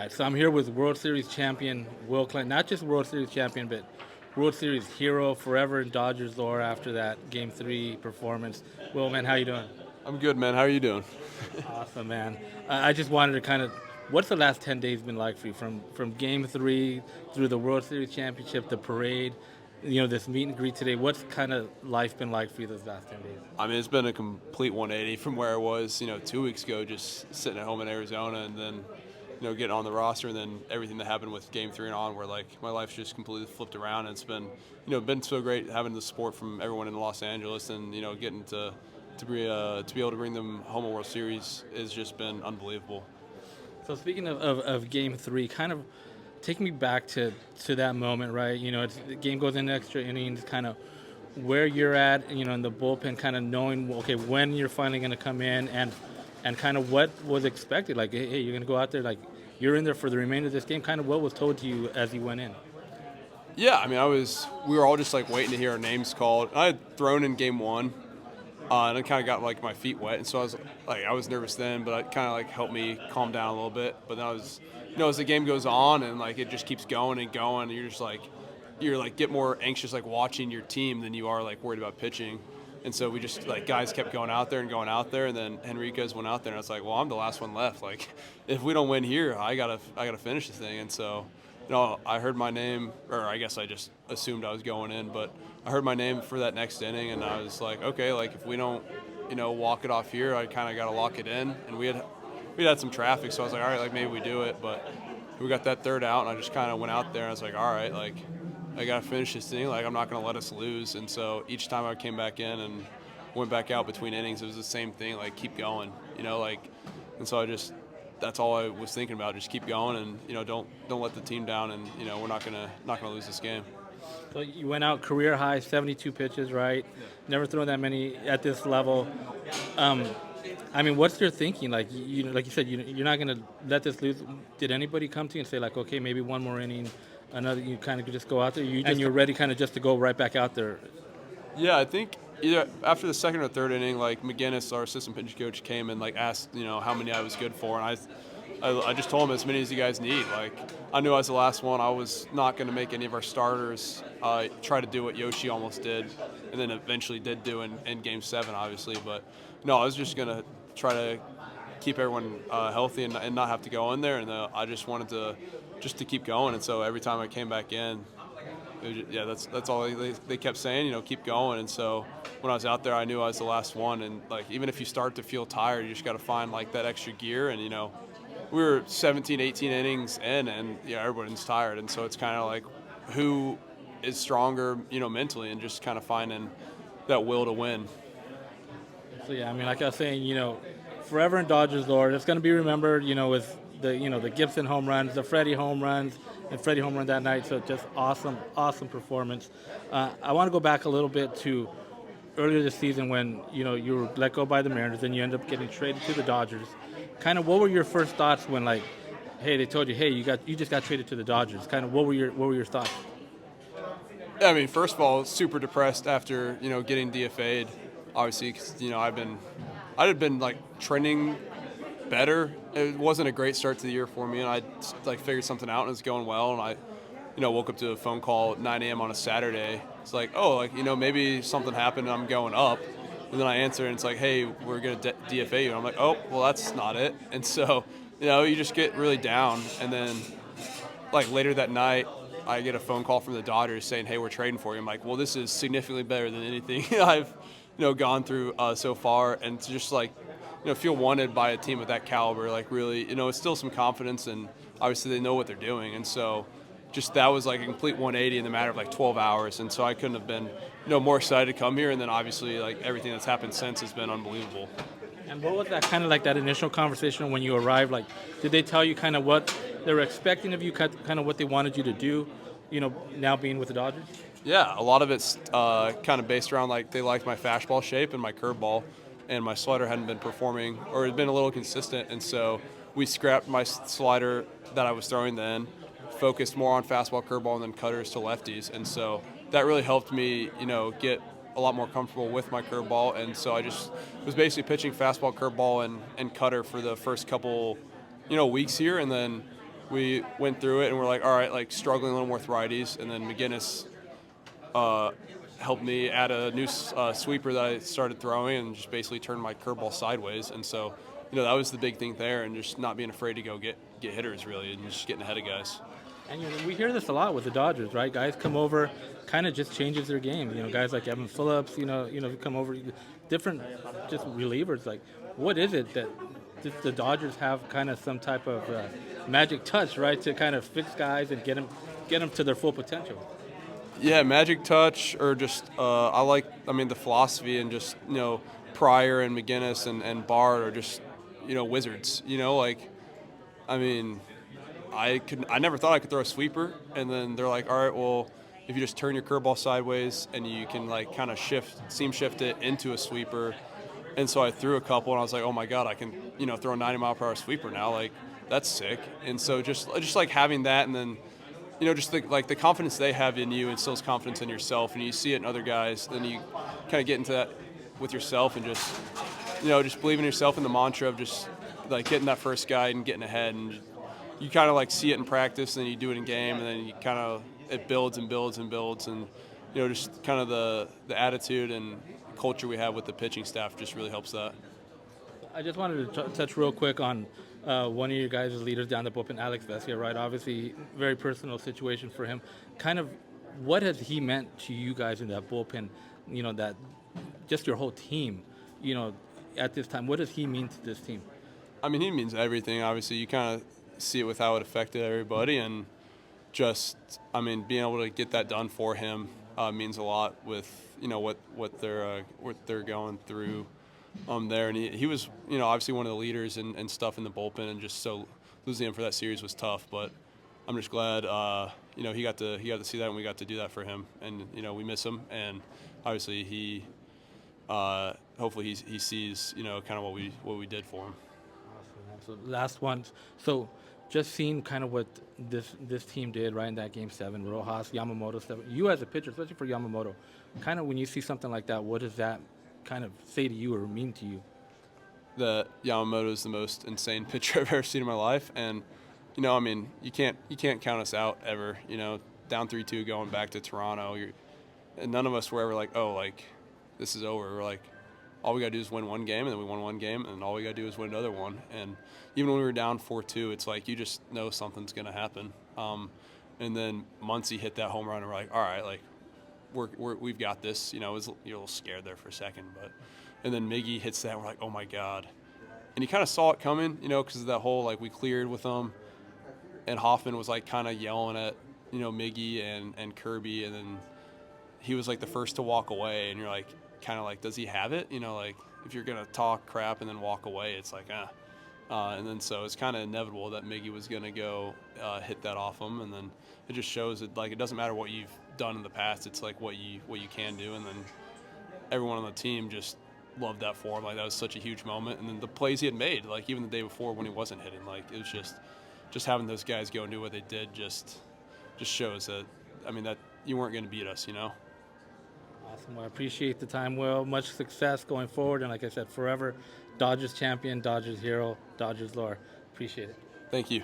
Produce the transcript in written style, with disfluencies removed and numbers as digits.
right, so I'm here with World Series champion Will Klein. Not just World Series champion, but World Series hero, forever in Dodgers lore after that Game 3 performance. Will, man, how you doing? I'm good, man. How are you doing? Awesome, man. I just wanted to kind of, what's the last 10 days been like for you? From Game 3 through the World Series championship, the parade, this meet and greet today. What's kind of life been like for you those last 10 days? I mean, it's been a complete 180 from where I was, 2 weeks ago, just sitting at home in Arizona, and then, getting on the roster, and then everything that happened with Game 3 and on, where like my life's just completely flipped around. And it's been so great having the support from everyone in Los Angeles, and getting to be able to bring them home a World Series has just been unbelievable. So speaking of Game 3, kind of take me back to that moment, right? The game goes into extra innings, kind of where you're at, in the bullpen, kind of knowing, okay, when you're finally going to come in and kind of what was expected. Like, hey, you're going to go out there, like, you're in there for the remainder of this game. Kind of what was told to you as you went in? Yeah, I mean, we were all just like waiting to hear our names called. I had thrown in Game 1. And I kind of got like my feet wet, and so I was nervous then, but it kind of like helped me calm down a little bit. But then as the game goes on and like it just keeps going and going, you're like get more anxious like watching your team than you are like worried about pitching. And so we just like guys kept going out there, and then Henriquez went out there, and I was like, well, I'm the last one left. Like, if we don't win here, I gotta finish this thing. And so, I heard my name, or I guess I just assumed I was going in, but I heard my name for that next inning, and I was like, okay, like if we don't, walk it off here, I kind of got to lock it in. And we had some traffic, so I was like, all right, like maybe we do it. But we got that third out, and I just kind of went out there, and I was like, all right, like I got to finish this thing. Like I'm not going to let us lose. And so each time I came back in and went back out between innings, it was the same thing, like keep going, and so that's all I was thinking about. Just keep going, and don't let the team down, and we're not gonna lose this game. So you went out career high, 72 pitches, right? Never thrown that many at this level. Um, I mean, what's your thinking? Like like you said, you're not gonna let this lose. Did anybody come to you and say like, okay, maybe one more inning, another? You kind of could just go out there, and you're ready, kind of just to go right back out there. Yeah, I think either after the second or third inning, like McGinnis, our assistant pitching coach, came and like asked, how many I was good for, and I just told him as many as you guys need. Like I knew I was the last one. I was not going to make any of our starters try to do what Yoshi almost did, and then eventually did do in Game 7, obviously. But no, I was just going to try to keep everyone healthy and not have to go in there. And I just wanted to keep going. And so every time I came back in, that's all they kept saying, keep going. And so when I was out there, I knew I was the last one. And like even if you start to feel tired, you just got to find like that extra gear. And we were 17, 18 innings in, and everyone's tired. And so it's kind of like who is stronger, mentally, and just kind of finding that will to win. So yeah, I mean, like I was saying, forever in Dodgers lore, it's going to be remembered, with the Gibson home runs, the Freddie home runs, and Freddie home run that night. So just awesome performance. I want to go back a little bit to earlier this season when you were let go by the Mariners and you ended up getting traded to the Dodgers. Kind of, what were your first thoughts when like, hey, they told you, hey, you just got traded to the Dodgers? Kind of, what were your thoughts? I mean, first of all, super depressed after getting DFA'd. Obviously, because I had been like trending better. It wasn't a great start to the year for me, and I like figured something out and it was going well. And I, woke up to a phone call at 9 a.m. on a Saturday. It's like, oh, like maybe something happened and I'm going up. And then I answer and it's like, hey, we're gonna DFA you. And I'm like, oh, well, that's not it. And so, you just get really down. And then, like later that night, I get a phone call from the Dodgers saying, hey, we're trading for you. I'm like, well, this is significantly better than anything I've gone through so far. And to just like feel wanted by a team of that caliber, like really, it's still some confidence, and obviously they know what they're doing. And so just that was like a complete 180 in the matter of like 12 hours. And so I couldn't have been more excited to come here. And then obviously like everything that's happened since has been unbelievable. And what was that kind of like that initial conversation when you arrived? Like, did they tell you kind of what they were expecting of you, kind of what they wanted you to do, now being with the Dodgers? Yeah, a lot of it's kind of based around like they liked my fastball shape and my curveball, and my slider hadn't been performing or had been a little consistent. And so we scrapped my slider that I was throwing then, focused more on fastball, curveball, and then cutters to lefties. And so that really helped me, get a lot more comfortable with my curveball. And so I just was basically pitching fastball, curveball, and cutter for the first couple, weeks here. And then we went through it and we're like, all right, like struggling a little more with righties, and then McGinnis helped me add a new sweeper that I started throwing and just basically turned my curveball sideways. And so, that was the big thing there, and just not being afraid to go get hitters really, and just getting ahead of guys. And we hear this a lot with the Dodgers, right? Guys come over, kind of just changes their game. Guys like Evan Phillips, come over, different just relievers. Like, what is it that just the Dodgers have kind of some type of magic touch, right, to kind of fix guys and get them to their full potential? Yeah, magic touch, or just the philosophy, and just Pryor and McGinnis and Bard are just wizards. I never thought I could throw a sweeper, and then they're like, all right, well, if you just turn your curveball sideways and you can like kind of seam shift it into a sweeper. And so I threw a couple, and I was like, oh my god, I can throw a 90-mile-per-hour sweeper now. Like, that's sick. And so just like having that, and then just the confidence they have in you instills confidence in yourself, and you see it in other guys. Then you kind of get into that with yourself, and just believe in yourself, in the mantra of just like getting that first guy and getting ahead. And you kind of like see it in practice, and then you do it in game, and then you kind of it builds and builds and builds, and just kind of the attitude and culture we have with the pitching staff just really helps that. I just wanted to touch real quick on one of your guys' leaders down the bullpen, Alex Vesia, right? Obviously, very personal situation for him. Kind of, what has he meant to you guys in that bullpen? That just your whole team. At this time, what does he mean to this team? I mean, he means everything. Obviously, you kind of see it with how it affected everybody, and just, being able to get that done for him means a lot with what they're going through there. And he was obviously one of the leaders and stuff in the bullpen, and just so losing him for that series was tough. But I'm just glad he got to see that, and we got to do that for him. And we miss him, and obviously he hopefully he sees kind of what we did for him. Awesome. So last one. So just seeing kind of what this team did right in that Game 7, Rojas, Yamamoto stuff. You as a pitcher, especially for Yamamoto, kind of when you see something like that, what does that kind of say to you or mean to you? That Yamamoto is the most insane pitcher I've ever seen in my life, and you can't count us out ever. Down 3-2 going back to Toronto, and none of us were ever like, oh, like this is over. We're like, all we got to do is win one game, and then we won one game, and all we got to do is win another one. And even when we were down 4-2, it's like you just know something's going to happen. And then Muncy hit that home run, and we're like, all right, like we've got this. It was, you're a little scared there for a second, and then Miggy hits that, and we're like, oh my god. And you kind of saw it coming, because of that whole like we cleared with them, and Hoffman was like kind of yelling at Miggy and Kirby, and then he was like the first to walk away, and you're like, kind of like, does he have it? Like if you're gonna talk crap and then walk away, it's like and then so it's kind of inevitable that Miggy was gonna go hit that off him, and then it just shows that like it doesn't matter what you've done in the past, it's like what you can do. And then everyone on the team just loved that for him. Like that was such a huge moment. And then the plays he had made, like even the day before when he wasn't hitting, like it was just having those guys go and do what they did just shows that that you weren't going to beat us. Awesome. Well, I appreciate the time, Will. Much success going forward. And like I said, forever Dodgers champion, Dodgers hero, Dodgers lore. Appreciate it. Thank you.